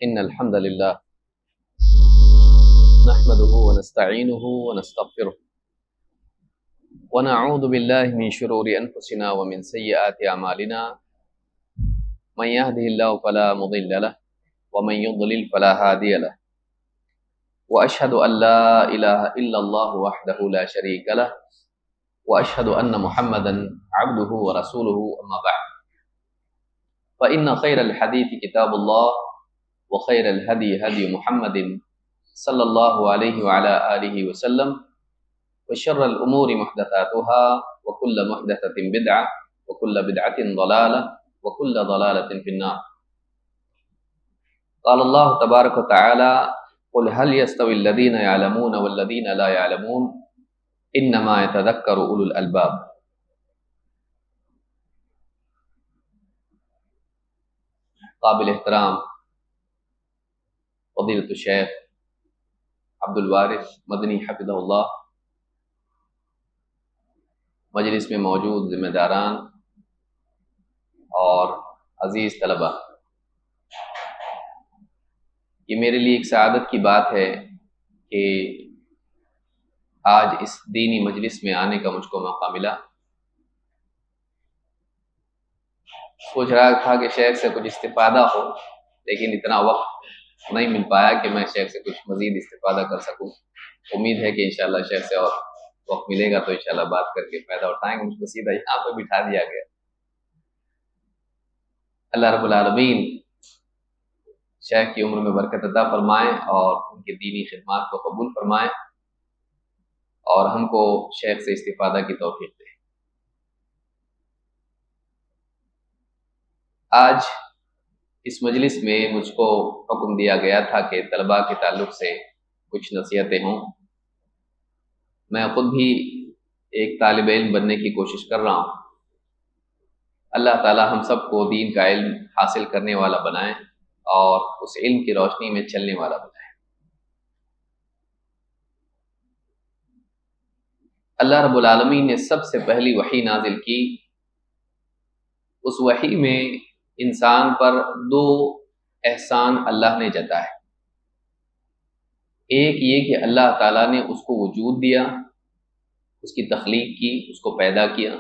إن الحمد لله نحمده ونستعينه ونستغفره ونعوذ بالله من شرور أنفسنا ومن سيئات أعمالنا من يهده الله فلا مضل له ومن يضلل فلا هادي له وأشهد أن لا إله إلا الله وحده لا شريك له وأشهد أن محمدا عبده ورسوله أما بعد فإن خير الحديث كتاب الله وخير الهدي هدي محمد صلى الله عليه وعلى آله وسلم وشر الأمور محدثاتها وكل محدثة بدعة وكل بدعة ضلالة وكل ضلالة في النار. قال الله تبارك وتعالى قل هل يستوي الذين يعلمون والذين لا يعلمون انما يتذكر اولو الالباب. قابل احترام فضیلۃ الشیخ عبد الوارث مدنی حفظہ اللہ، مجلس میں موجود ذمہ داران اور عزیز طلبہ، یہ میرے لیے ایک سعادت کی بات ہے کہ آج اس دینی مجلس میں آنے کا مجھ کو موقع ملا. سوچ رہا تھا کہ شیخ سے کچھ استفادہ ہو، لیکن اتنا وقت نہیں مل پایا کہ میں شیخ سے کچھ مزید استفادہ کر سکوں. امید ہے کہ انشاءاللہ شیخ سے اور وقت ملے گا تو انشاءاللہ بات کر کے فائدہ اٹھائیں گے. مجھ کو سیدھا یہاں پہ بٹھا دیا گیا. اللہ رب العالمین شیخ کی عمر میں برکت عطا فرمائیں اور ان کی دینی خدمات کو قبول فرمائیں اور ہم کو شیخ سے استفادہ کی توفیق دیں. آج اس مجلس میں مجھ کو حکم دیا گیا تھا کہ طلباء کے تعلق سے کچھ نصیحتیں ہوں. میں خود بھی ایک طالب علم بننے کی کوشش کر رہا ہوں. اللہ تعالی ہم سب کو دین کا علم حاصل کرنے والا بنائیں اور اس علم کی روشنی میں چلنے والا بنائیں. اللہ رب العالمین نے سب سے پہلی وحی نازل کی. اس وحی میں انسان پر دو احسان اللہ نے جتائے. ایک یہ کہ اللہ تعالیٰ نے اس کو وجود دیا، اس کی تخلیق کی، اس کو پیدا کیا،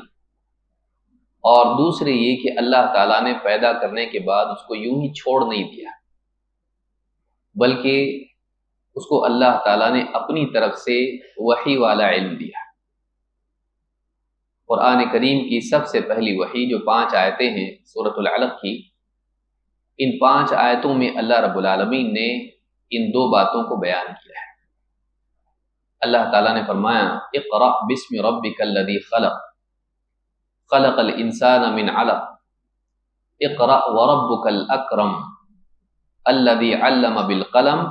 اور دوسرے یہ کہ اللہ تعالیٰ نے پیدا کرنے کے بعد اس کو یوں ہی چھوڑ نہیں دیا، بلکہ اس کو اللہ تعالیٰ نے اپنی طرف سے وحی والا علم دیا. قرآن کریم کی سب سے پہلی وحی جو 5 آیتیں ہیں سورۃ العلق کی، ان 5 آیتوں میں اللہ رب العالمین نے ان 2 باتوں کو بیان کیا ہے. اللہ تعالیٰ نے فرمایا اقرأ بسم ربک الذی خلق خلق الانسان من علق اقرأ وربک الاکرم الذی علم بالقلم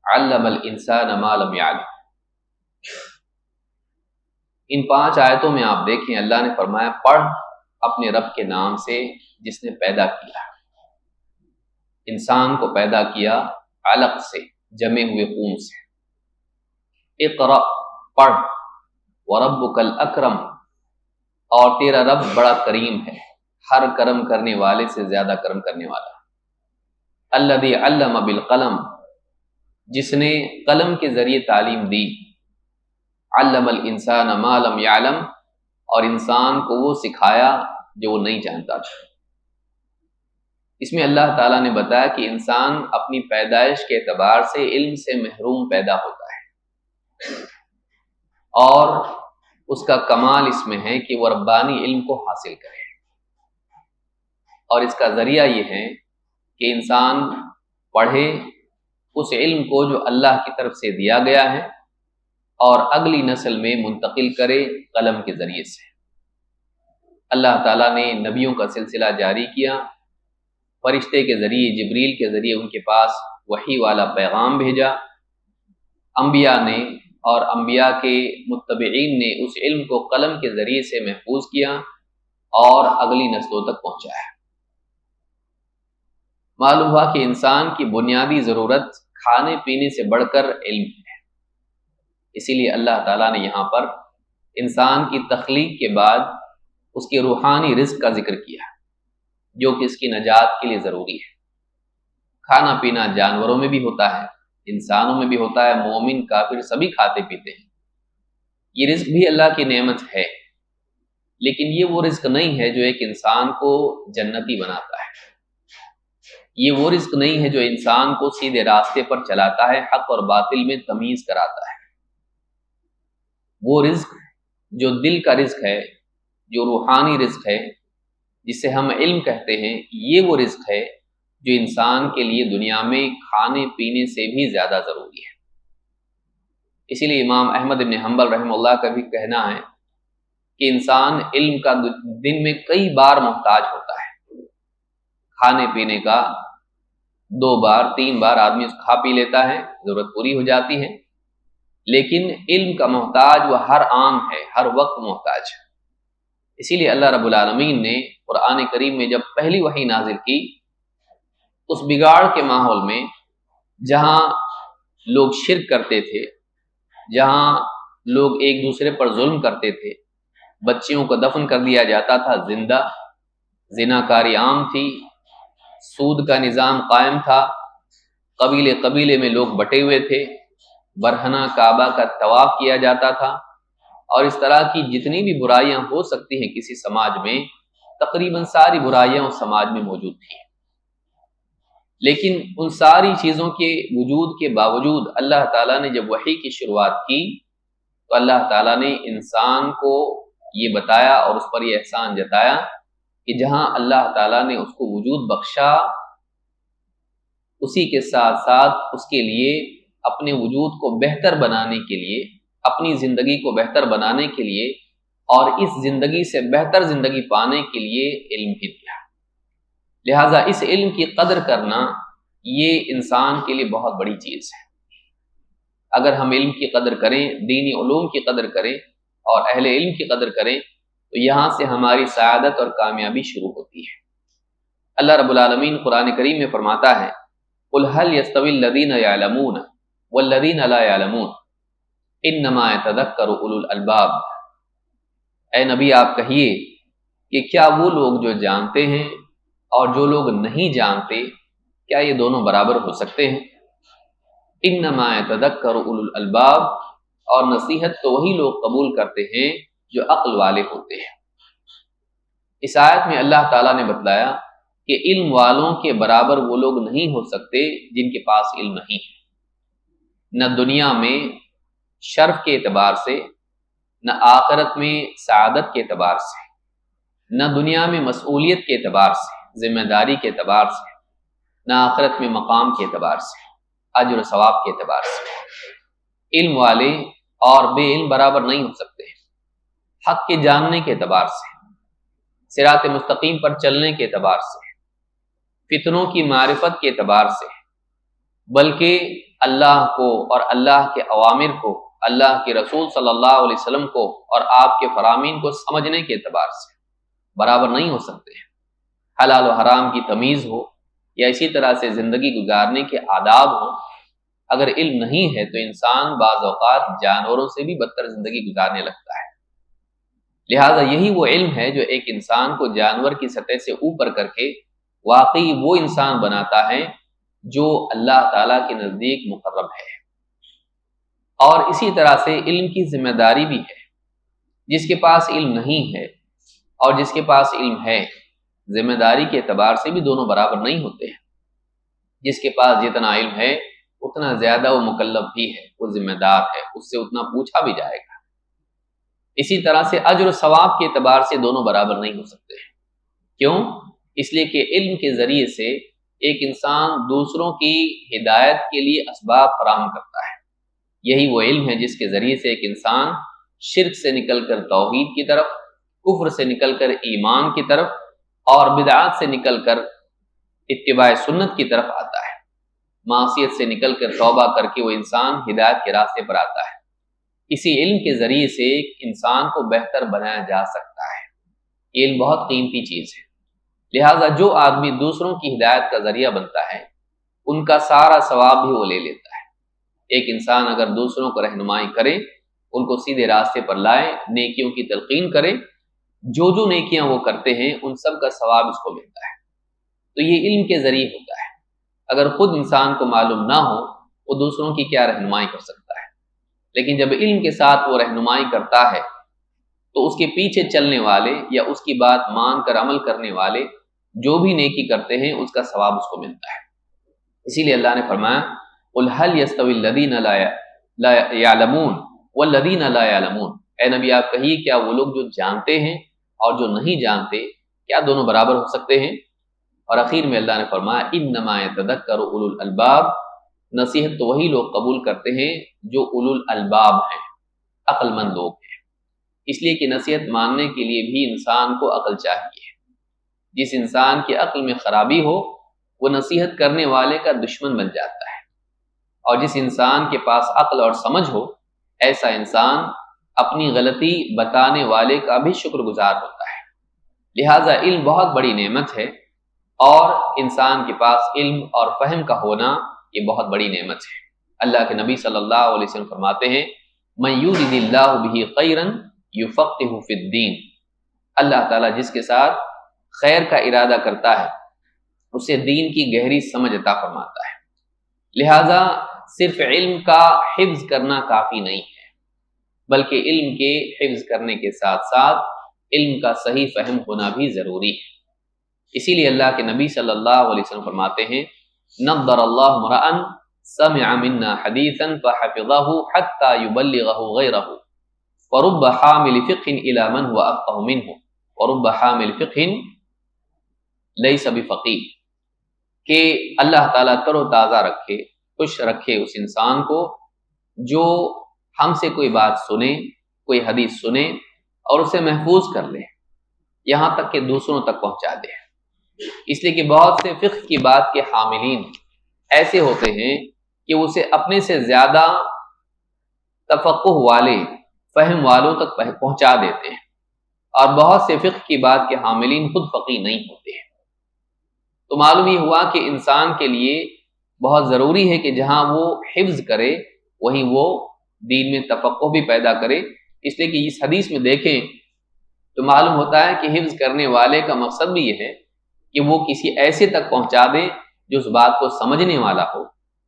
علم الانسان ما لم يعلم. ان 5 آیتوں میں آپ دیکھیں اللہ نے فرمایا پڑھ اپنے رب کے نام سے جس نے پیدا کیا. انسان کو پیدا کیا علق سے، جمے ہوئے خون سے. اقرأ پڑھ، وربک الاکرم اور تیرا رب بڑا کریم ہے، ہر کرم کرنے والے سے زیادہ کرم کرنے والا. الذی علم بالقلم جس نے قلم کے ذریعے تعلیم دی. علم الانسان ما لم يعلم اور انسان کو وہ سکھایا جو وہ نہیں جانتا تھا. اس میں اللہ تعالیٰ نے بتایا کہ انسان اپنی پیدائش کے اعتبار سے علم سے محروم پیدا ہوتا ہے، اور اس کا کمال اس میں ہے کہ وہ ربانی علم کو حاصل کرے. اور اس کا ذریعہ یہ ہے کہ انسان پڑھے اس علم کو جو اللہ کی طرف سے دیا گیا ہے اور اگلی نسل میں منتقل کرے قلم کے ذریعے سے. اللہ تعالیٰ نے نبیوں کا سلسلہ جاری کیا، فرشتے کے ذریعے جبریل کے ذریعے ان کے پاس وحی والا پیغام بھیجا. انبیاء نے اور انبیاء کے متبعین نے اس علم کو قلم کے ذریعے سے محفوظ کیا اور اگلی نسلوں تک پہنچایا. معلوم ہوا کہ انسان کی بنیادی ضرورت کھانے پینے سے بڑھ کر علم ہے. اسی لیے اللہ تعالیٰ نے یہاں پر انسان کی تخلیق کے بعد اس کے روحانی رزق کا ذکر کیا جو کہ اس کی نجات کے لیے ضروری ہے. کھانا پینا جانوروں میں بھی ہوتا ہے، انسانوں میں بھی ہوتا ہے، مومن کافر سبھی کھاتے پیتے ہیں۔ یہ رزق بھی اللہ کی نعمت ہے، لیکن یہ وہ رزق نہیں ہے جو ایک انسان کو جنتی بناتا ہے، یہ وہ رزق نہیں ہے جو انسان کو سیدھے راستے پر چلاتا ہے، حق اور باطل میں تمیز کراتا ہے۔ وہ رزق جو دل کا رزق ہے، جو روحانی رزق ہے، جسے ہم علم کہتے ہیں، یہ وہ رزق ہے جو انسان کے لیے دنیا میں کھانے پینے سے بھی زیادہ ضروری ہے۔ اسی لیے امام احمد بن حنبل رحمہ اللہ کا بھی کہنا ہے کہ انسان علم کا دن میں کئی بار محتاج ہوتا ہے۔ کھانے پینے کا 2 بار 3 بار آدمی کھا پی لیتا ہے، ضرورت پوری ہو جاتی ہے، لیکن علم کا محتاج وہ ہر آن ہے، ہر وقت محتاج ہے۔ اسی لیے اللہ رب العالمین نے قرآن کریم میں جب پہلی وحی نازل کی، اس بگاڑ کے ماحول میں جہاں لوگ شرک کرتے تھے، جہاں لوگ ایک دوسرے پر ظلم کرتے تھے، بچیوں کو دفن کر دیا جاتا تھا زندہ، زناکاری عام تھی، سود کا نظام قائم تھا، قبیلے قبیلے میں لوگ بٹے ہوئے تھے، برہنہ کعبہ کا طواف کیا جاتا تھا، اور اس طرح کی جتنی بھی برائیاں ہو سکتی ہیں کسی سماج میں، تقریباً ساری برائیاں اس سماج میں موجود تھیں۔ لیکن ان ساری چیزوں کے وجود کے باوجود اللہ تعالیٰ نے جب وحی کی شروعات کی تو اللہ تعالیٰ نے انسان کو یہ بتایا اور اس پر یہ احسان جتایا کہ جہاں اللہ تعالیٰ نے اس کو وجود بخشا، اسی کے ساتھ ساتھ اس کے لیے اپنے وجود کو بہتر بنانے کے لیے، اپنی زندگی کو بہتر بنانے کے لیے اور اس زندگی سے بہتر زندگی پانے کے لیے علم بھی دیا۔ لہٰذا اس علم کی قدر کرنا یہ انسان کے لیے بہت بڑی چیز ہے۔ اگر ہم علم کی قدر کریں، دینی علوم کی قدر کریں اور اہل علم کی قدر کریں تو یہاں سے ہماری سعادت اور کامیابی شروع ہوتی ہے۔ اللہ رب العالمین قرآن کریم میں فرماتا ہے قُلْ هَلْ يَسْتَوِي الَّذِينَ يَعْلَمُونَ وَالَّذِينَ لَا يَعْلَمُونَ إِنَّمَا يَتَذَكَّرُ أُولُو الْأَلْبَابِ۔ اے نبی آپ کہیے کہ کیا وہ لوگ جو جانتے ہیں اور جو لوگ نہیں جانتے، کیا یہ دونوں برابر ہو سکتے ہیں؟ انما یتذکر اولو الالباب، اور نصیحت تو وہی لوگ قبول کرتے ہیں جو عقل والے ہوتے ہیں۔ اس آیت میں اللہ تعالیٰ نے بتلایا کہ علم والوں کے برابر وہ لوگ نہیں ہو سکتے جن کے پاس علم نہیں ہے، نہ دنیا میں شرف کے اعتبار سے، نہ آخرت میں سعادت کے اعتبار سے، نہ دنیا میں مسئولیت کے اعتبار سے، ذمہ داری کے اعتبار سے، نہ آخرت میں مقام کے اعتبار سے، اجر و ثواب کے اعتبار سے۔ علم والے اور بے علم برابر نہیں ہو سکتے، حق کے جاننے کے اعتبار سے، صراط مستقیم پر چلنے کے اعتبار سے، فتنوں کی معرفت کے اعتبار سے، بلکہ اللہ کو اور اللہ کے اوامر کو، اللہ کے رسول صلی اللہ علیہ وسلم کو اور آپ کے فرامین کو سمجھنے کے اعتبار سے برابر نہیں ہو سکتے۔ حلال و حرام کی تمیز ہو یا اسی طرح سے زندگی گزارنے کے آداب ہوں، اگر علم نہیں ہے تو انسان بعض اوقات جانوروں سے بھی بدتر زندگی گزارنے لگتا ہے۔ لہٰذا یہی وہ علم ہے جو ایک انسان کو جانور کی سطح سے اوپر کر کے واقعی وہ انسان بناتا ہے جو اللہ تعالیٰ کے نزدیک مقرب ہے۔ اور اسی طرح سے علم کی ذمہ داری بھی ہے۔ جس کے پاس علم نہیں ہے اور جس کے پاس علم ہے، ذمہ داری کے اعتبار سے بھی دونوں برابر نہیں ہوتے ہیں۔ جس کے پاس جتنا علم ہے اتنا زیادہ وہ مکلف بھی ہے، وہ ذمہ دار ہے، اس سے اتنا پوچھا بھی جائے گا۔ اسی طرح سے اجر و ثواب کے اعتبار سے دونوں برابر نہیں ہو سکتے ہیں۔ کیوں؟ اس لیے کہ علم کے ذریعے سے ایک انسان دوسروں کی ہدایت کے لیے اسباب فراہم کرتا ہے۔ یہی وہ علم ہے جس کے ذریعے سے ایک انسان شرک سے نکل کر توحید کی طرف، کفر سے نکل کر ایمان کی طرف اور بدعات سے نکل کر اتباع سنت کی طرف آتا ہے۔ معصیت سے نکل کر توبہ کر کے وہ انسان ہدایت کے راستے پر آتا ہے۔ اسی علم کے ذریعے سے ایک انسان کو بہتر بنایا جا سکتا ہے۔ علم بہت قیمتی چیز ہے، لہٰذا جو آدمی دوسروں کی ہدایت کا ذریعہ بنتا ہے ان کا سارا ثواب بھی وہ لے لیتا ہے۔ ایک انسان اگر دوسروں کو رہنمائی کرے، ان کو سیدھے راستے پر لائے، نیکیوں کی تلقین کرے، جو جو نیکیاں وہ کرتے ہیں ان سب کا ثواب اس کو ملتا ہے۔ تو یہ علم کے ذریعے ہوتا ہے۔ اگر خود انسان کو معلوم نہ ہو وہ دوسروں کی کیا رہنمائی کر سکتا ہے، لیکن جب علم کے ساتھ وہ رہنمائی کرتا ہے تو اس کے پیچھے چلنے والے یا اس کی بات مان کر عمل کرنے والے جو بھی نیکی کرتے ہیں اس کا ثواب اس کو ملتا ہے۔ اسی لیے اللہ نے فرمایا قُلْ هَلْ يَسْتَوِي الَّذِينَ لَا يَعْلَمُونَ وَالَّذِينَ لَا يَعْلَمُونَ، اے نبی آپ کہیے کیا وہ لوگ جو جانتے ہیں اور جو نہیں جانتے کیا دونوں برابر ہو سکتے ہیں؟ اور اخیر میں اللہ نے فرمایا انما یتذکر اولو الالباب، نصیحت تو وہی لوگ قبول کرتے ہیں جو اولو الالباب ہیں، عقل مند لوگ ہیں۔ اس لیے کہ نصیحت ماننے کے لیے بھی انسان کو عقل چاہیے۔ جس انسان کی عقل میں خرابی ہو وہ نصیحت کرنے والے کا دشمن بن جاتا ہے، اور جس انسان کے پاس عقل اور سمجھ ہو ایسا انسان اپنی غلطی بتانے والے کا بھی شکر گزار ہوتا ہے۔ لہٰذا علم بہت بڑی نعمت ہے، اور انسان کے پاس علم اور فہم کا ہونا یہ بہت بڑی نعمت ہے۔ اللہ کے نبی صلی اللہ علیہ وسلم فرماتے ہیں مَن یُرِدِ اللَّهُ بِهِ خَیْرًا یُفَقِّهُ فِی الدِّین، اللہ تعالیٰ جس کے ساتھ خیر کا ارادہ کرتا ہے اسے دین کی گہری سمجھ عطا فرماتا ہے۔ لہٰذا صرف علم کا حفظ کرنا کافی نہیں ہے، بلکہ علم کے حفظ کرنے کے ساتھ ساتھ علم کا صحیح فہم ہونا بھی ضروری ہے۔ اسی لیے اللہ کے نبی صلی اللہ علیہ وسلم فرماتے ہیں نضر اللہ امرأ سمع منا حدیثا فحفظه حتى يبلغه غیرہ ورب حامل فقہ الى من هو افقہ منہ ورب حامل فقہ لیس بفقیہ، کہ اللہ تعالیٰ تر و تازہ رکھے، خوش رکھے اس انسان کو جو ہم سے کوئی بات سنے، کوئی حدیث سنے اور اسے محفوظ کر لے یہاں تک کہ دوسروں تک پہنچا دے۔ اس لیے کہ بہت سے فقہ کی بات کے حاملین ایسے ہوتے ہیں کہ اسے اپنے سے زیادہ تفقہ والے فہم والوں تک پہنچا دیتے ہیں، اور بہت سے فقہ کی بات کے حاملین خود فقیہ نہیں ہوتے ہیں۔ تو معلوم یہ ہوا کہ انسان کے لیے بہت ضروری ہے کہ جہاں وہ حفظ کرے وہیں وہ دین میں تفقہ بھی پیدا کرے۔ اس لیے کہ اس حدیث میں دیکھیں تو معلوم ہوتا ہے کہ حفظ کرنے والے کا مقصد بھی یہ ہے کہ وہ کسی ایسے تک پہنچا دے جو اس بات کو سمجھنے والا ہو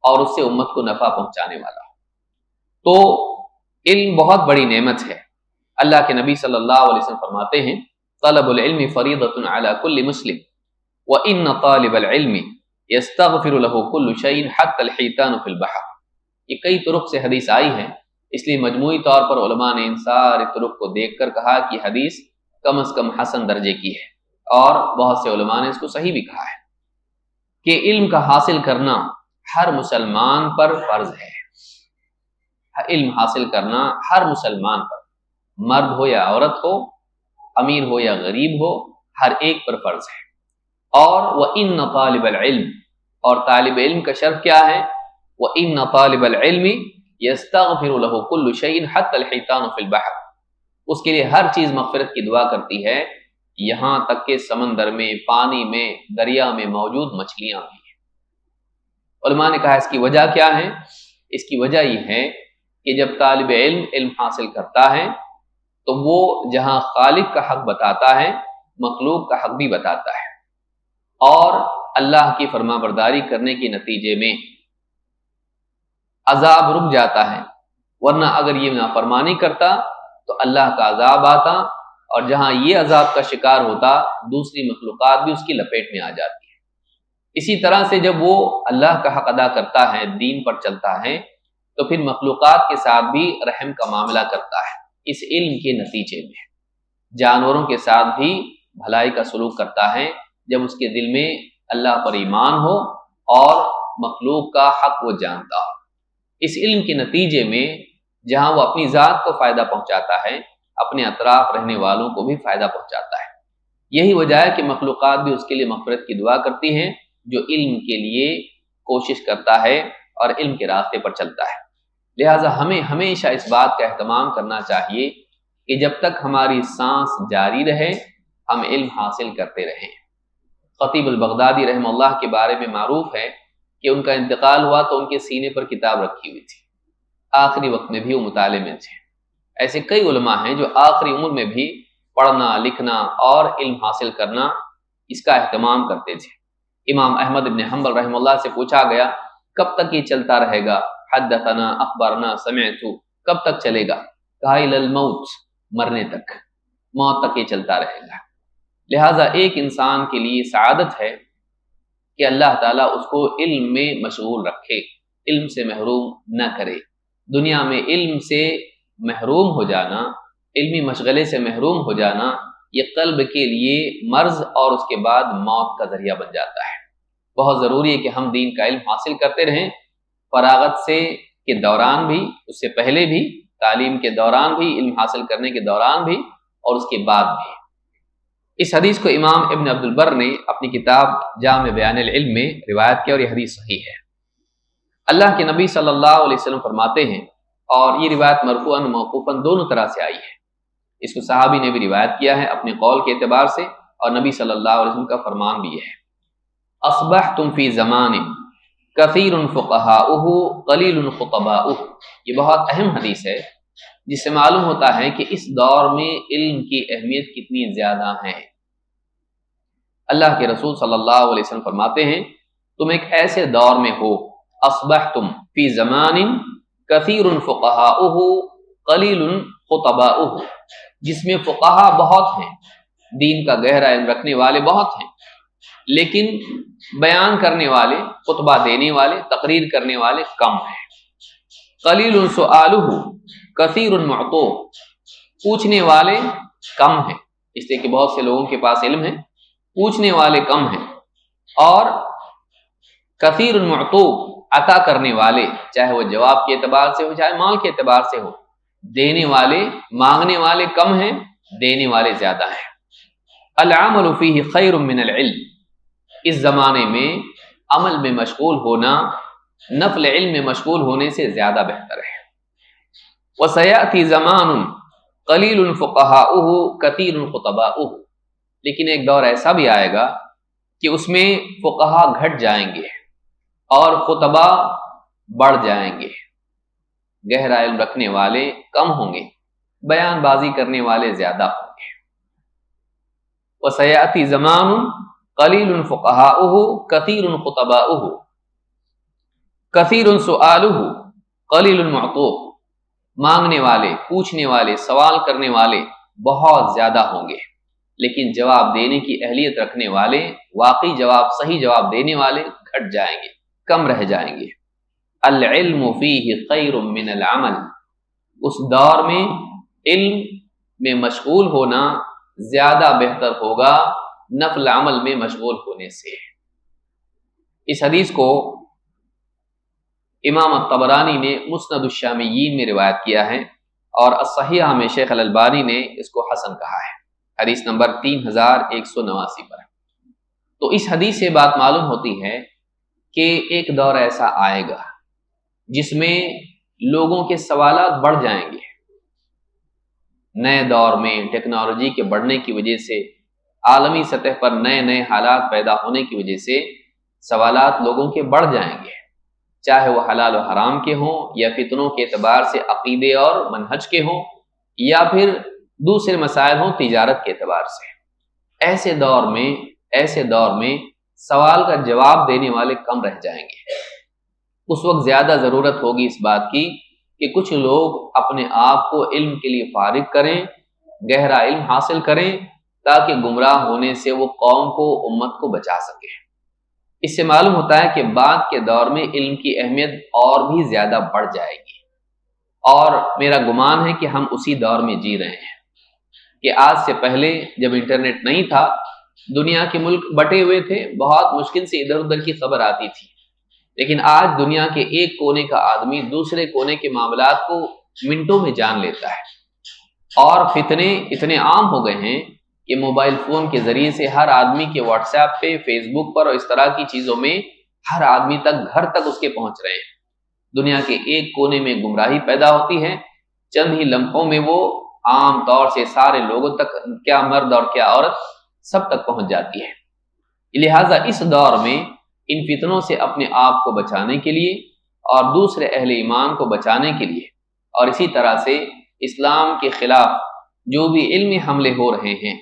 اور اس سے امت کو نفع پہنچانے والا ہو۔ تو علم بہت بڑی نعمت ہے۔ اللہ کے نبی صلی اللہ علیہ وسلم فرماتے ہیں طلب العلم فریضۃ علی کل مسلم وان طالب العلم یستغفر له کل شیء حتی الحیتان فی البحر۔ یہ کئی طرق سے حدیث آئی ہے، اس لیے مجموعی طور پر علماء نے ان سارے طرق کو دیکھ کر کہا کہ حدیث کم از کم حسن درجے کی ہے، اور بہت سے علماء نے اس کو صحیح بھی کہا ہے کہ علم کا حاصل کرنا ہر مسلمان پر فرض ہے۔ علم حاصل کرنا ہر مسلمان پر، مرد ہو یا عورت ہو، امیر ہو یا غریب ہو، ہر ایک پر فرض ہے۔ اور وَإِنَّ طَالِبَ الْعِلْمِ، اور طالب علم کا شرف کیا ہے؟ وَإِنَّ طَالِبَ الْعِلْمِ يَسْتَغْفِرُ لَهُ كُلُّ شَيْءٍ حَتَّى الْحِيتَانُ فِي الْبَحْرِ، اس کے لیے ہر چیز مغفرت کی دعا کرتی ہے، یہاں تک کہ سمندر میں، پانی میں، دریا میں موجود مچھلیاں بھی ہیں۔ علماء نے کہا اس کی وجہ کیا ہے؟ اس کی وجہ یہ ہے کہ جب طالب علم علم حاصل کرتا ہے تو وہ جہاں خالق کا حق بتاتا ہے مخلوق کا حق بھی بتاتا ہے، اور اللہ کی فرما برداری کرنے کے نتیجے میں عذاب رک جاتا ہے، ورنہ اگر یہ نافرمانی کرتا تو اللہ کا عذاب آتا، اور جہاں یہ عذاب کا شکار ہوتا دوسری مخلوقات بھی اس کی لپیٹ میں آ جاتی ہے۔ اسی طرح سے جب وہ اللہ کا حق ادا کرتا ہے، دین پر چلتا ہے، تو پھر مخلوقات کے ساتھ بھی رحم کا معاملہ کرتا ہے۔ اس علم کے نتیجے میں جانوروں کے ساتھ بھی بھلائی کا سلوک کرتا ہے جب اس کے دل میں اللہ پر ایمان ہو اور مخلوق کا حق وہ جانتا ہو۔ اس علم کے نتیجے میں جہاں وہ اپنی ذات کو فائدہ پہنچاتا ہے، اپنے اطراف رہنے والوں کو بھی فائدہ پہنچاتا ہے۔ یہی وجہ ہے کہ مخلوقات بھی اس کے لیے مغفرت کی دعا کرتی ہیں جو علم کے لیے کوشش کرتا ہے اور علم کے راستے پر چلتا ہے۔ لہٰذا ہمیں ہمیشہ اس بات کا اہتمام کرنا چاہیے کہ جب تک ہماری سانس جاری رہے ہم علم حاصل کرتے رہیں۔ خطیب البغدادی رحمہ اللہ کے بارے میں معروف ہے کہ ان کا انتقال ہوا تو ان کے سینے پر کتاب رکھی ہوئی تھی، آخری وقت میں بھی وہ مطالعے میں تھے۔ ایسے کئی علماء ہیں جو آخری عمر میں بھی پڑھنا، لکھنا اور علم حاصل کرنا اس کا اہتمام کرتے تھے۔ امام احمد بن حنبل رحمہ اللہ سے پوچھا گیا کب تک یہ چلتا رہے گا؟ حدثنا اخبرنا سمعت، کب تک چلے گا؟ کہا الی الموت، مرنے تک، موت تک یہ چلتا رہے گا۔ لہٰذا ایک انسان کے لیے سعادت ہے کہ اللہ تعالیٰ اس کو علم میں مشغول رکھے، علم سے محروم نہ کرے۔ دنیا میں علم سے محروم ہو جانا، علمی مشغلے سے محروم ہو جانا، یہ قلب کے لیے مرض اور اس کے بعد موت کا ذریعہ بن جاتا ہے۔ بہت ضروری ہے کہ ہم دین کا علم حاصل کرتے رہیں، فراغت سے کے دوران بھی، اس سے پہلے بھی، تعلیم کے دوران بھی، علم حاصل کرنے کے دوران بھی، اور اس کے بعد بھی۔ اس حدیث کو امام ابن عبد البر نے اپنی کتاب جامع بیان العلم میں روایت کیا، اور یہ حدیث صحیح ہے۔ اللہ کے نبی صلی اللہ علیہ وسلم فرماتے ہیں، اور یہ روایت مرفوعاً موقوفاً دونوں طرح سے آئی ہے، اس کو صحابی نے بھی روایت کیا ہے اپنے قول کے اعتبار سے، اور نبی صلی اللہ علیہ وسلم کا فرمان بھی ہے۔ اصبحتم فی زمان کثیر فقہاؤہ قلیل خطباؤہ، یہ بہت اہم حدیث ہے جس سے معلوم ہوتا ہے کہ اس دور میں علم کی اہمیت کتنی زیادہ ہے۔ اللہ کے رسول صلی اللہ علیہ وسلم فرماتے ہیں تم ایک ایسے دور میں ہو، اصبحتم فی زمان کثیر فقہاؤہ قلیل خطباؤہ، جس میں فقہا بہت ہیں، دین کا گہرا علم رکھنے والے بہت ہیں، لیکن بیان کرنے والے، خطبہ دینے والے، تقریر کرنے والے کم ہیں۔ قلیل سؤالہ کثیر معطو، پوچھنے والے کم ہیں، اس لیے کہ بہت سے لوگوں کے پاس علم ہے، پوچھنے والے کم ہیں، اور کثیر معطو، عطا کرنے والے، چاہے وہ جواب کے اعتبار سے ہو چاہے مال کے اعتبار سے ہو، دینے والے، مانگنے والے کم ہیں، دینے والے زیادہ ہیں۔ العمل فیہ خیر من العلم، اس زمانے میں عمل میں مشغول ہونا نفل علم میں مشغول ہونے سے زیادہ بہتر ہے۔ وسیأتی زمان قلیل فقہاؤہ کثیر خطباؤہ، لیکن ایک دور ایسا بھی آئے گا کہ اس میں فقہا گھٹ جائیں گے اور خطبہ بڑھ جائیں گے، گہرا علم رکھنے والے کم ہوں گے، بیان بازی کرنے والے زیادہ ہوں گے۔ وسیأتی زمان قلیل فقہاؤہ کثیر خطباؤہ کثیر سؤالہ قلیل معطوہ، مانگنے والے، پوچھنے والے، سوال کرنے والے بہت زیادہ ہوں گے، لیکن جواب دینے کی اہلیت رکھنے والے، واقعی جواب، صحیح جواب دینے والے گھٹ جائیں گے، کم رہ جائیں گے۔ العلم فیہ خیر من العمل، اس دور میں علم میں مشغول ہونا زیادہ بہتر ہوگا نفل عمل میں مشغول ہونے سے۔ اس حدیث کو امام الطبرانی نے مسند الشامیین میں روایت کیا ہے، اور الصحیحہ میں شیخ الالبانی نے اس کو حسن کہا ہے، حدیث نمبر 3189 پر۔ تو اس حدیث سے بات معلوم ہوتی ہے کہ ایک دور ایسا آئے گا جس میں لوگوں کے سوالات بڑھ جائیں گے، نئے دور میں ٹیکنالوجی کے بڑھنے کی وجہ سے، عالمی سطح پر نئے نئے حالات پیدا ہونے کی وجہ سے سوالات لوگوں کے بڑھ جائیں گے، چاہے وہ حلال و حرام کے ہوں، یا فتنوں کے اعتبار سے عقیدے اور منہج کے ہوں، یا پھر دوسرے مسائل ہوں تجارت کے اعتبار سے۔ ایسے دور میں سوال کا جواب دینے والے کم رہ جائیں گے۔ اس وقت زیادہ ضرورت ہوگی اس بات کی کہ کچھ لوگ اپنے آپ کو علم کے لیے فارغ کریں، گہرا علم حاصل کریں، تاکہ گمراہ ہونے سے وہ قوم کو، امت کو بچا سکیں۔ اس سے معلوم ہوتا ہے کہ بعد کے دور میں علم کی اہمیت اور بھی زیادہ بڑھ جائے گی، اور میرا گمان ہے کہ ہم اسی دور میں جی رہے ہیں کہ آج سے پہلے جب انٹرنیٹ نہیں تھا، دنیا کے ملک بٹے ہوئے تھے، بہت مشکل سے ادھر ادھر کی خبر آتی تھی، لیکن آج دنیا کے ایک کونے کا آدمی دوسرے کونے کے معاملات کو منٹوں میں جان لیتا ہے، اور فتنے اتنے عام ہو گئے ہیں کہ موبائل فون کے ذریعے سے ہر آدمی کے واٹس ایپ پہ، فیس بک پر اور اس طرح کی چیزوں میں ہر آدمی تک، گھر تک اس کے پہنچ رہے ہیں۔ دنیا کے ایک کونے میں گمراہی پیدا ہوتی ہے، چند ہی لمحوں میں وہ عام طور سے سارے لوگوں تک، کیا مرد اور کیا عورت، سب تک پہنچ جاتی ہے۔ لہٰذا اس دور میں ان فتنوں سے اپنے آپ کو بچانے کے لیے اور دوسرے اہل ایمان کو بچانے کے لیے، اور اسی طرح سے اسلام کے خلاف جو بھی علمی حملے ہو رہے ہیں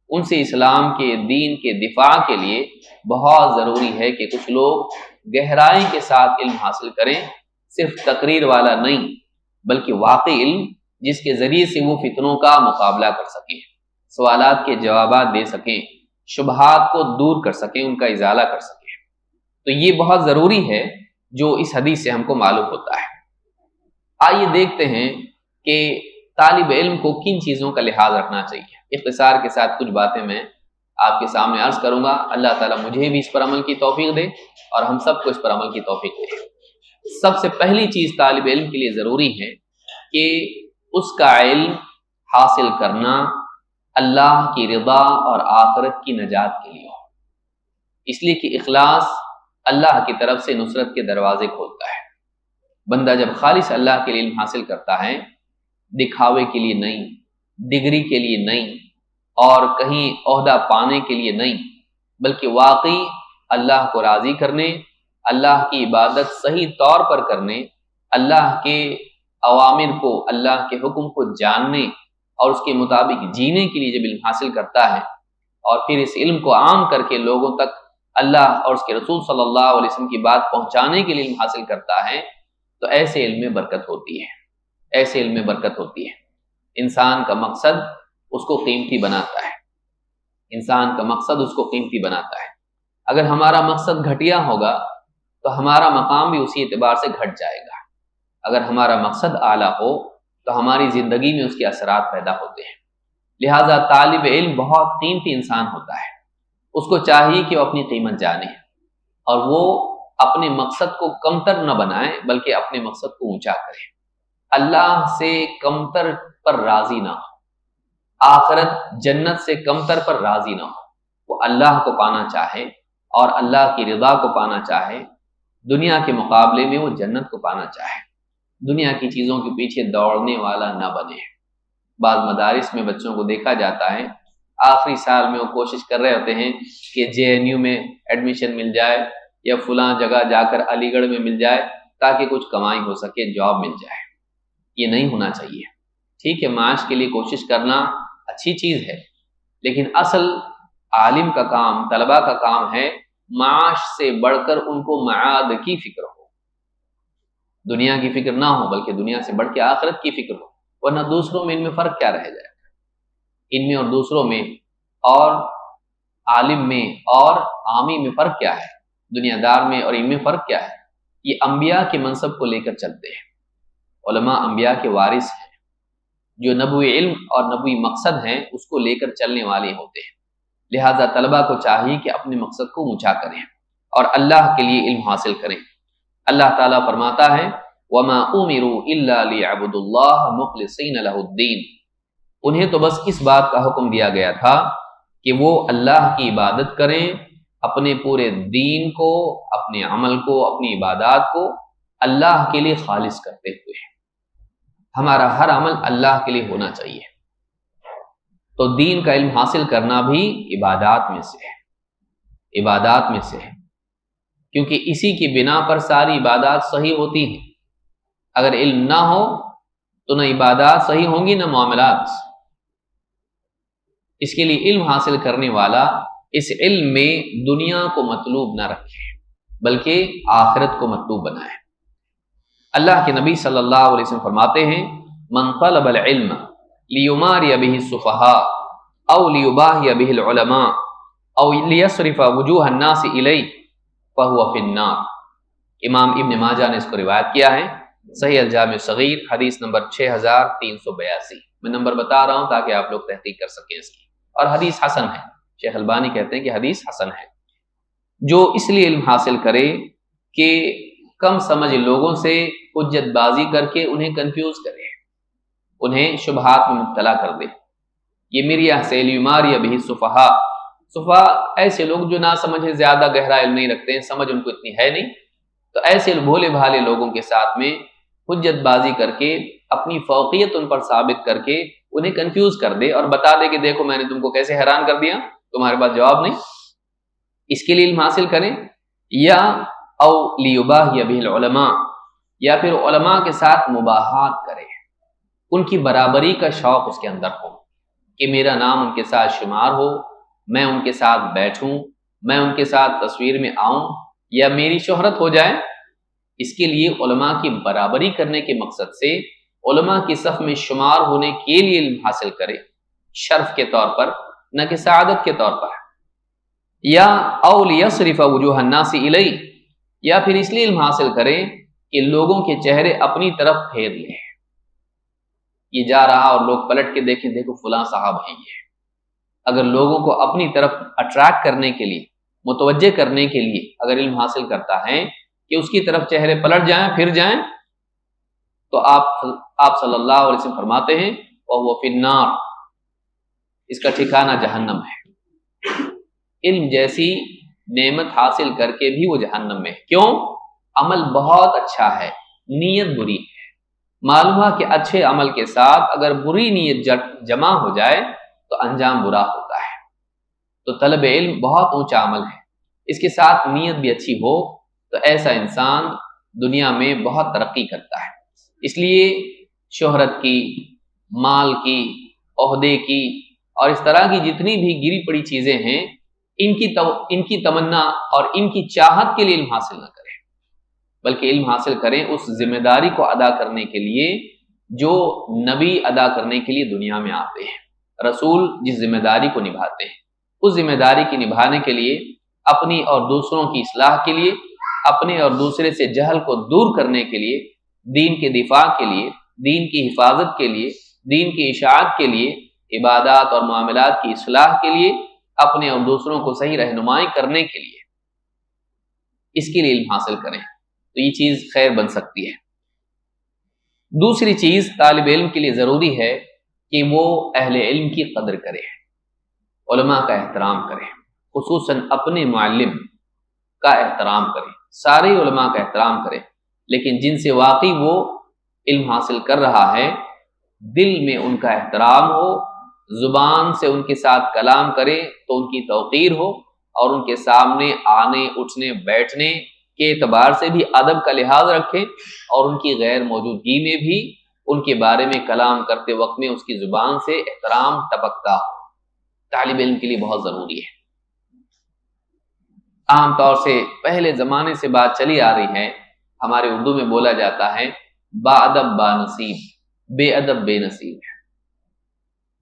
ان سے اسلام کے دین کے دفاع کے لیے بہت ضروری ہے کہ کچھ لوگ گہرائی کے ساتھ علم حاصل کریں، صرف تقریر والا نہیں بلکہ واقعی علم جس کے ذریعے سے وہ فتنوں کا مقابلہ کر سکیں، سوالات کے جوابات دے سکیں، شبہات کو دور کر سکیں، ان کا ازالہ کر سکیں۔ تو یہ بہت ضروری ہے جو اس حدیث سے ہم کو معلوم ہوتا ہے۔ آئیے دیکھتے ہیں کہ طالب علم کو کن چیزوں کا لحاظ رکھنا چاہیے۔ اختصار کے ساتھ کچھ باتیں میں آپ کے سامنے عرض کروں گا، اللہ تعالیٰ مجھے بھی اس پر عمل کی توفیق دے اور ہم سب کو اس پر عمل کی توفیق دے۔ سب سے پہلی چیز طالب علم کے لیے ضروری ہے کہ اس کا علم حاصل کرنا اللہ کی رضا اور آخرت کی نجات کے لیے ہو، اس لیے کہ اخلاص اللہ کی طرف سے نصرت کے دروازے کھولتا ہے۔ بندہ جب خالص اللہ کے لیے علم حاصل کرتا ہے، دکھاوے کے لیے نہیں، ڈگری کے لیے نہیں، اور کہیں عہدہ پانے کے لیے نہیں، بلکہ واقعی اللہ کو راضی کرنے، اللہ کی عبادت صحیح طور پر کرنے، اللہ کے اوامر کو، اللہ کے حکم کو جاننے اور اس کے مطابق جینے کے لیے جب علم حاصل کرتا ہے اور پھر اس علم کو عام کر کے لوگوں تک اللہ اور اس کے رسول صلی اللہ علیہ وسلم کی بات پہنچانے کے لیے علم حاصل کرتا ہے، تو ایسے علم میں برکت ہوتی ہے، ایسے علم میں برکت ہوتی ہے۔ انسان کا مقصد اس کو قیمتی بناتا ہے، انسان کا مقصد اس کو قیمتی بناتا ہے۔ اگر ہمارا مقصد گھٹیا ہوگا تو ہمارا مقام بھی اسی اعتبار سے گھٹ جائے گا، اگر ہمارا مقصد اعلیٰ ہو تو ہماری زندگی میں اس کے اثرات پیدا ہوتے ہیں۔ لہٰذا طالب علم بہت قیمتی انسان ہوتا ہے، اس کو چاہیے کہ وہ اپنی قیمت جانے اور وہ اپنے مقصد کو کمتر نہ بنائے بلکہ اپنے مقصد کو اونچا کرے، اللہ سے کمتر پر راضی نہ ہو، آخرت جنت سے کمتر پر راضی نہ ہو، وہ اللہ کو پانا چاہے اور اللہ کی رضا کو پانا چاہے، دنیا کے مقابلے میں وہ جنت کو پانا چاہے، دنیا کی چیزوں کے پیچھے دوڑنے والا نہ بنے۔ بعض مدارس میں بچوں کو دیکھا جاتا ہے آخری سال میں وہ کوشش کر رہے ہوتے ہیں کہ JNU میں ایڈمیشن مل جائے یا فلاں جگہ جا کر علی گڑھ میں مل جائے تاکہ کچھ کمائی ہو سکے، جاب مل جائے۔ یہ نہیں ہونا چاہیے۔ ٹھیک ہے، معاش کے لیے کوشش کرنا اچھی چیز ہے، لیکن اصل عالم کا کام، طلباء کا کام ہے معاش سے بڑھ کر ان کو معاد کی فکر ہو، دنیا کی فکر نہ ہو بلکہ دنیا سے بڑھ کے آخرت کی فکر ہو، ورنہ دوسروں میں ان میں فرق کیا رہ جائے گا؟ ان میں اور دوسروں میں اور عالم میں اور عامی میں فرق کیا ہے؟ دنیا دار میں اور ان میں فرق کیا ہے؟ یہ انبیاء کے منصب کو لے کر چلتے ہیں، علماء انبیاء کے وارث ہیں، جو نبوی علم اور نبوی مقصد ہیں اس کو لے کر چلنے والے ہوتے ہیں۔ لہذا طلباء کو چاہیے کہ اپنے مقصد کو اونچا کریں اور اللہ کے لیے علم حاصل کریں۔ اللہ تعالیٰ فرماتا ہے وَمَا أُمِرُوا إِلَّا لِيَعْبُدُوا اللَّهَ مُخْلِصِينَ لَهُ الدِّينَ، انہیں تو بس اس بات کا حکم دیا گیا تھا کہ وہ اللہ کی عبادت کریں، اپنے پورے دین کو، اپنے عمل کو، اپنی عبادات کو اللہ کے لیے خالص کرتے ہوئے۔ ہمارا ہر عمل اللہ کے لیے ہونا چاہیے۔ تو دین کا علم حاصل کرنا بھی عبادات میں سے ہے، عبادات میں سے ہے، کیونکہ اسی کی بنا پر ساری عبادات صحیح ہوتی ہیں۔ اگر علم نہ ہو تو نہ عبادات صحیح ہوں گی نہ معاملات۔ اس کے لیے علم حاصل کرنے والا اس علم میں دنیا کو مطلوب نہ رکھے بلکہ آخرت کو مطلوب بنائے۔ اللہ کے نبی صلی اللہ علیہ وسلم فرماتے ہیں من طلب العلم لیماری به السفہاء او لیباہی به العلماء او لیصرف وجوہ الناس الیہ فہو فی النار۔ امام ابن ماجہ نے اس کو روایت کیا ہے، صحیح الجامع صغیر حدیث نمبر 6382۔ میں نمبر بتا رہا ہوں تاکہ آپ لوگ تحقیق کر سکیں اس کی، اور حدیث حسن ہے، شیخ البانی کہتے ہیں کہ حدیث حسن ہے۔ جو اس لیے علم حاصل کرے کہ کم سمجھ لوگوں سے حجت بازی کر کے انہیں کنفیوز کرے، انہیں شبہات میں مبتلا کر دے۔ یہ مریا سے لیماری به السفہاء، سفہاء ایسے لوگ جو نہ سمجھے، زیادہ گہرا علم نہیں رکھتے ہیں، سمجھ ان کو اتنی ہے نہیں، تو ایسے بھولے بھالے لوگوں کے ساتھ میں حجت بازی کر کے اپنی فوقیت ان پر ثابت کر کے انہیں کنفیوز کر دے اور بتا دے کہ دیکھو میں نے تم کو کیسے حیران کر دیا، تمہارے پاس جواب نہیں۔ اس کے لیے علم حاصل کریں، یا او لیباہی به العلماء، یا پھر علماء کے ساتھ مباحات کرے، ان کی برابری کا شوق اس کے اندر ہو کہ میرا نام ان کے ساتھ شمار ہو، میں ان کے ساتھ بیٹھوں، میں ان کے ساتھ تصویر میں آؤں یا میری شہرت ہو جائے، اس کے لیے علماء کی برابری کرنے کے مقصد سے علماء کی صف میں شمار ہونے کے لیے علم حاصل کرے، شرف کے طور پر نہ کہ سعادت کے طور پر، یا او لیصرف وجوہ الناس الیہ، یا پھر اس لیے علم حاصل کرے کہ لوگوں کے چہرے اپنی طرف پھیر لیں، یہ جا رہا اور لوگ پلٹ کے دیکھیں دیکھو فلاں صاحب ہیں یہ۔ اگر لوگوں کو اپنی طرف اٹریکٹ کرنے کے لیے، متوجہ کرنے کے لیے اگر علم حاصل کرتا ہے کہ اس کی طرف چہرے پلٹ جائیں پھر جائیں، تو آپ صلی اللہ علیہ وسلم فرماتے ہیں وَهُوَ فِي النَّارِ، اس کا ٹھکانہ جہنم ہے۔ علم جیسی نعمت حاصل کر کے بھی وہ جہنم میں ہے۔ کیوں؟ عمل بہت اچھا ہے، نیت بری ہے۔ معلوم ہوا کہ اچھے عمل کے ساتھ اگر بری نیت جمع ہو جائے تو انجام برا ہوتا ہے۔ تو طلب علم بہت اونچا عمل ہے، اس کے ساتھ نیت بھی اچھی ہو تو ایسا انسان دنیا میں بہت ترقی کرتا ہے۔ اس لیے شہرت کی، مال کی، عہدے کی اور اس طرح کی جتنی بھی گری پڑی چیزیں ہیں، ان کی تمنا اور ان کی چاہت کے لیے علم حاصل نہ کریں، بلکہ علم حاصل کریں اس ذمہ داری کو ادا کرنے کے لیے جو نبی ادا کرنے کے لیے دنیا میں آتے ہیں، رسول جس ذمہ داری کو نبھاتے ہیں، اس ذمہ داری کی نبھانے کے لیے، اپنی اور دوسروں کی اصلاح کے لیے، اپنے اور دوسرے سے جہل کو دور کرنے کے لیے، دین کے دفاع کے لیے، دین کی حفاظت کے لیے، دین کی اشاعت کے لیے، عبادات اور معاملات کی اصلاح کے لیے، اپنے اور دوسروں کو صحیح رہنمائی کرنے کے لیے، اس کے لیے علم حاصل کریں تو یہ چیز خیر بن سکتی ہے۔ دوسری چیز طالب علم کے لیے ضروری ہے کہ وہ اہل علم کی قدر کرے، علماء کا احترام کرے، خصوصاً اپنے معلم کا احترام کرے، سارے علماء کا احترام کرے، لیکن جن سے واقعی وہ علم حاصل کر رہا ہے دل میں ان کا احترام ہو، زبان سے ان کے ساتھ کلام کرے تو ان کی توقیر ہو، اور ان کے سامنے آنے اٹھنے بیٹھنے کے اعتبار سے بھی ادب کا لحاظ رکھے، اور ان کی غیر موجودگی میں بھی ان کے بارے میں کلام کرتے وقت میں اس کی زبان سے احترام ٹپکتا ہو، طالب علم کے لیے بہت ضروری ہے۔ عام طور سے پہلے زمانے سے بات چلی آ رہی ہے، ہمارے اردو میں بولا جاتا ہے با ادب با نصیب، بے ادب بے نصیب ہے۔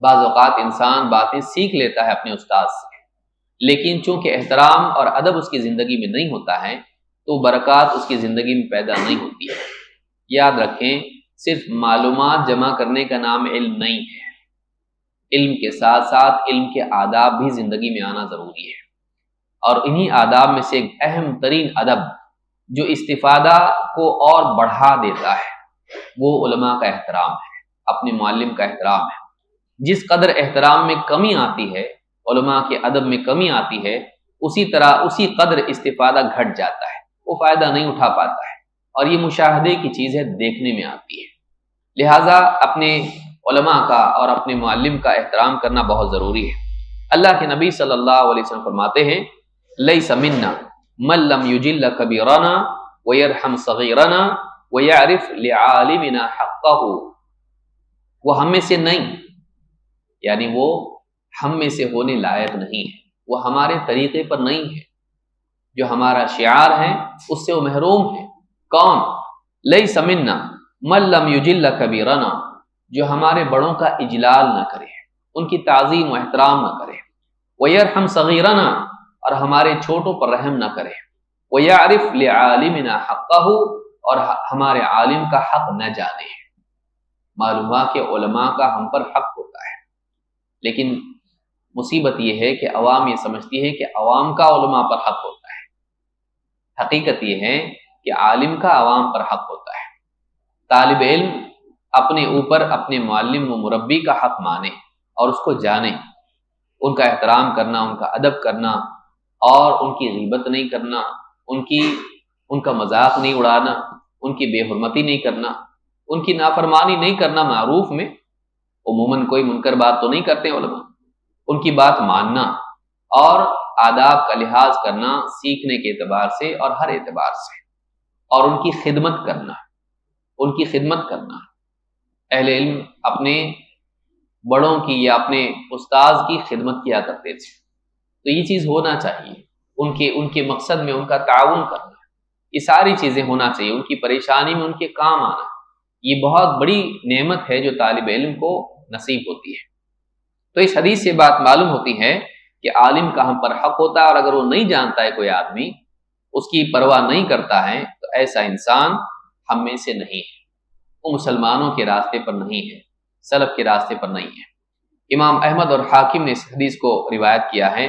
بعض اوقات انسان باتیں سیکھ لیتا ہے اپنے استاد سے، لیکن چونکہ احترام اور ادب اس کی زندگی میں نہیں ہوتا ہے تو برکات اس کی زندگی میں پیدا نہیں ہوتی ہے۔ یاد رکھیں، صرف معلومات جمع کرنے کا نام علم نہیں ہے، علم کے ساتھ ساتھ علم کے آداب بھی زندگی میں آنا ضروری ہے، اور انہی آداب میں سے ایک اہم ترین ادب جو استفادہ کو اور بڑھا دیتا ہے وہ علماء کا احترام ہے، اپنے معلم کا احترام ہے۔ جس قدر احترام میں کمی آتی ہے، علماء کے ادب میں کمی آتی ہے، اسی قدر استفادہ گھٹ جاتا ہے، وہ فائدہ نہیں اٹھا پاتا ہے، اور یہ مشاہدے کی چیز ہے، دیکھنے میں آتی ہے۔ لہٰذا اپنے علماء کا اور اپنے معلم کا احترام کرنا بہت ضروری ہے۔ اللہ کے نبی صلی اللہ علیہ وسلم فرماتے ہیں لیس منا من لم یجل کبیرنا ویرحم صغیرنا ویعرف لعالمنا حقہ، وہ ہم میں سے نہیں، یعنی وہ ہم میں سے ہونے لائق نہیں ہے، وہ ہمارے طریقے پر نہیں ہے، جو ہمارا شعار ہے اس سے وہ محروم ہے۔ کون؟ لیس منا من لم یجل کبیرنا، جو ہمارے بڑوں کا اجلال نہ کرے، ان کی تعظیم و احترام نہ کرے، ویرحم صغیرنا، اور ہمارے چھوٹوں پر رحم نہ کرے، ویعرف لعالمنا حقہ، اور ہمارے عالم کا حق نہ جانے۔ معلوم ہوا کہ علماء کا ہم پر حق ہوتا ہے، لیکن مصیبت یہ ہے کہ عوام یہ سمجھتی ہے کہ عوام کا علماء پر حق ہوتا ہے۔ حقیقت یہ ہے کہ عالم کا عوام پر حق ہوتا ہے۔ طالب علم اپنے اوپر اپنے معلم و مربی کا حق مانے اور اس کو جانے، ان کا احترام کرنا، ان کا ادب کرنا، اور ان کی غیبت نہیں کرنا، ان کا مذاق نہیں اڑانا، ان کی بے حرمتی نہیں کرنا، ان کی نافرمانی نہیں کرنا معروف میں۔ عموماً کوئی منکر بات تو نہیں کرتے علماء، ان کی بات ماننا اور آداب کا لحاظ کرنا سیکھنے کے اعتبار سے اور ہر اعتبار سے، اور ان کی خدمت کرنا۔ اہل علم اپنے بڑوں کی یا اپنے استاذ کی خدمت کیا کرتے تھے، تو یہ چیز ہونا چاہیے۔ ان کے مقصد میں ان کا تعاون کرنا، یہ ساری چیزیں ہونا چاہیے، ان کی پریشانی میں ان کے کام آنا، یہ بہت بڑی نعمت ہے جو طالب علم کو نصیب ہوتی ہے۔ تو اس حدیث سے بات معلوم ہوتی ہے کہ عالم کا ہم پر حق ہوتا ہے، اور اگر وہ نہیں جانتا ہے کوئی آدمی، اس کی پرواہ نہیں کرتا ہے، تو ایسا انسان ہم میں سے نہیں ہے، وہ مسلمانوں کے راستے پر نہیں ہے، سلف کے راستے پر نہیں ہے۔ امام احمد اور حاکم نے اس حدیث کو روایت کیا ہے،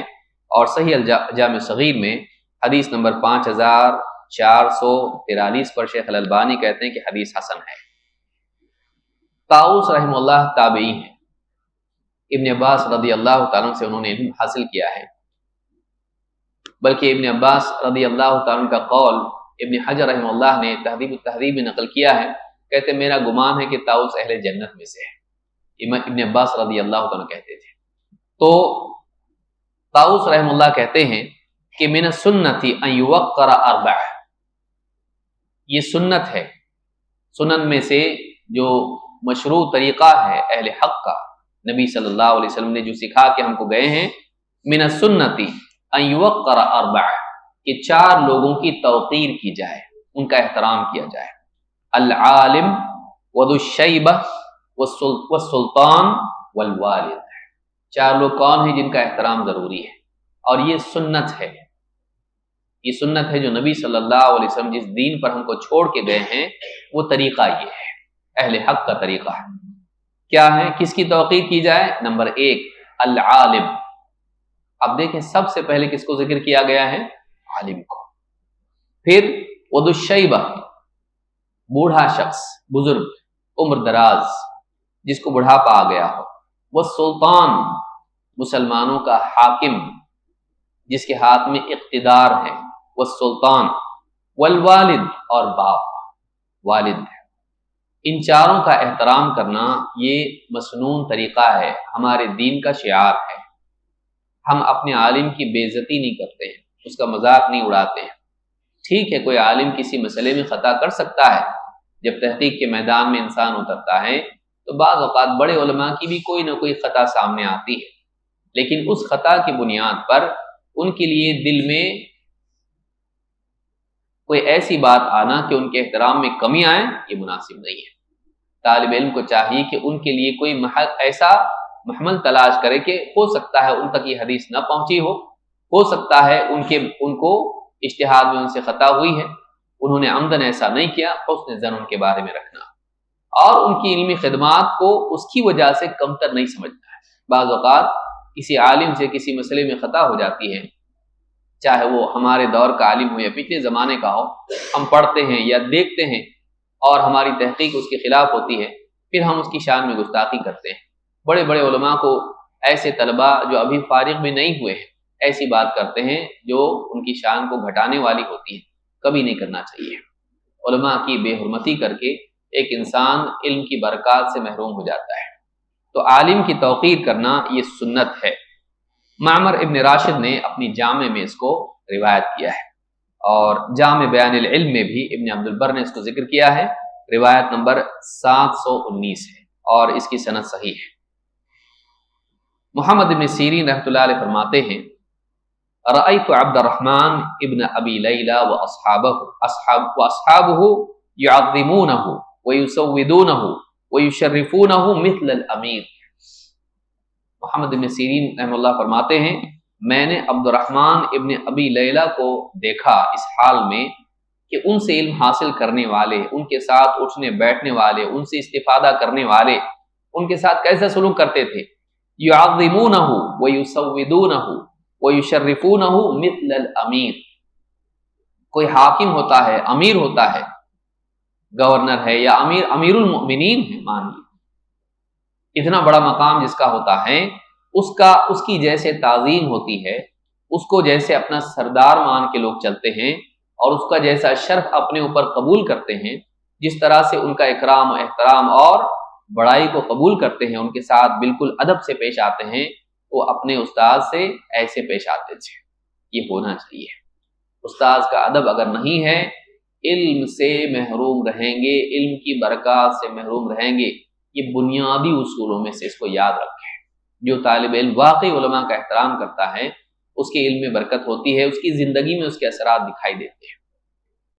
اور صحیح الجامع صغیر میں حدیث نمبر 5443 پر شیخ الالبانی کہتے ہیں کہ حدیث حسن ہے۔ طاؤس رحمہ اللہ تابعی ہیں، ابن عباس رضی اللہ تعالیٰ سے انہوں نے علم حاصل کیا ہے، بلکہ ابن عباس رضی اللہ تعالیٰ کا قول ابن حجر رحمہ اللہ نے تہذیب التہذیب میں نقل کیا ہے، کہتے میرا گمان ہے کہ طاؤس اہل جنت میں سے ہے، ابن عباس رضی اللہ تعالیٰ کہتے تھے۔ تو طاؤس رحمہ اللہ کہتے ہیں کہ من السنت ان یوقر اربع، یہ سنت ہے، سنن میں سے جو مشروع طریقہ ہے اہل حق کا، نبی صلی اللہ علیہ وسلم نے جو سکھا کے ہم کو گئے ہیں، من السنت ان یوقر اربع، کہ 4 لوگوں کی توقیر کی جائے، ان کا احترام کیا جائے، العالم وذو الشیبہ والسلطان والوالد۔ 4 لوگ کون ہیں جن کا احترام ضروری ہے، اور یہ سنت ہے، یہ سنت ہے جو نبی صلی اللہ علیہ وسلم جس دین پر ہم کو چھوڑ کے گئے ہیں، وہ طریقہ یہ ہے، اہل حق کا طریقہ ہے۔ کیا ہے؟ کس کی توقیر کی جائے؟ نمبر 1 العالم۔ اب دیکھیں سب سے پہلے کس کو ذکر کیا گیا ہے؟ عالم کو۔ پھر وذو الشیبہ، بوڑھا شخص، بزرگ، عمر دراز، جس کو بڑھاپا آ گیا ہو۔ والسلطان، مسلمانوں کا حاکم، جس کے ہاتھ میں اقتدار ہے، والسلطان۔ والوالد، اور باپ، والد۔ ان 4 کا احترام کرنا یہ مسنون طریقہ ہے، ہمارے دین کا شعار ہے۔ ہم اپنے عالم کی بے عزتی نہیں کرتے ہیں، اس کا مذاق نہیں اڑاتے ہیں۔ ٹھیک ہے کوئی عالم کسی مسئلے میں خطا کر سکتا ہے، جب تحقیق کے میدان میں انسان اترتا ہے تو بعض اوقات بڑے علماء کی بھی کوئی نہ کوئی خطا سامنے آتی ہے، لیکن اس خطا کی بنیاد پر ان کے لیے دل میں کوئی ایسی بات آنا کہ ان کے احترام میں کمی آئے، یہ مناسب نہیں ہے۔ طالب علم کو چاہیے کہ ان کے لیے کوئی ایسا محمل تلاش کرے کہ ہو سکتا ہے ان تک یہ حدیث نہ پہنچی ہو سکتا ہے ان کو اجتہاد میں ان سے خطا ہوئی ہے، انہوں نے عمدن ایسا نہیں کیا، حسن ظن ان کے بارے میں رکھنا، اور ان کی علمی خدمات کو اس کی وجہ سے کمتر نہیں سمجھنا ہے۔ بعض اوقات کسی عالم سے کسی مسئلے میں خطا ہو جاتی ہے، چاہے وہ ہمارے دور کا عالم ہو یا پچھلے زمانے کا ہو، ہم پڑھتے ہیں یا دیکھتے ہیں اور ہماری تحقیق اس کے خلاف ہوتی ہے، پھر ہم اس کی شان میں گستاخی کرتے ہیں۔ بڑے بڑے علماء کو ایسے طلباء جو ابھی فارغ بھی نہیں ہوئے ہیں ایسی بات کرتے ہیں جو ان کی شان کو گھٹانے والی ہوتی ہے، کبھی نہیں کرنا چاہیے۔ علماء کی بے حرمتی کر کے ایک انسان علم کی برکات سے محروم ہو جاتا ہے، تو عالم کی توقیر کرنا یہ سنت ہے۔ معمر ابن راشد نے اپنی جامع میں اس کو روایت کیا ہے، اور جامع بیان العلم میں بھی ابن عبد البر نے اس کو ذکر کیا ہے، روایت نمبر 719 ہے، اور اس کی سند صحیح ہے۔ محمد ابن سیرین رحمۃ اللہ علیہ فرماتے ہیں رأیت عبد الرحمن ابن ابی لیلى واصحابه يعظمونه ويسودونه ويشرفونه مثل الامیر۔ محمد ابن سیرین رحمۃ اللہ فرماتے ہیں میں نے عبد الرحمن ابن ابی لیلہ کو دیکھا اس حال میں کہ ان سے علم حاصل کرنے والے، ان کے ساتھ اٹھنے بیٹھنے والے، ان سے استفادہ کرنے والے ان کے ساتھ کیسا سلوک کرتے تھے، یعظمونہ ویسودونہ ویشرفونہ مثل الامیر۔ کوئی حاکم ہوتا ہے، امیر ہوتا ہے، گورنر ہے یا امیر المؤمنین ہے، مان لیجیے، اتنا بڑا مقام جس کا ہوتا ہے، اس کی جیسے تعظیم ہوتی ہے، اس کو جیسے اپنا سردار مان کے لوگ چلتے ہیں، اور اس کا جیسا شرف اپنے اوپر قبول کرتے ہیں، جس طرح سے ان کا اکرام و احترام اور بڑائی کو قبول کرتے ہیں، ان کے ساتھ بالکل ادب سے پیش آتے ہیں، وہ اپنے استاد سے ایسے پیش آتے تھے۔ یہ ہونا چاہیے۔ استاد کا ادب اگر نہیں ہے، علم سے محروم رہیں گے، علم کی برکات سے محروم رہیں گے۔ یہ بنیادی اصولوں میں سے اس کو یاد رکھیں۔ جو طالب علم واقعی علماء کا احترام کرتا ہے، اس کے علم میں برکت ہوتی ہے، اس کی زندگی میں اس کے اثرات دکھائی دیتے ہیں۔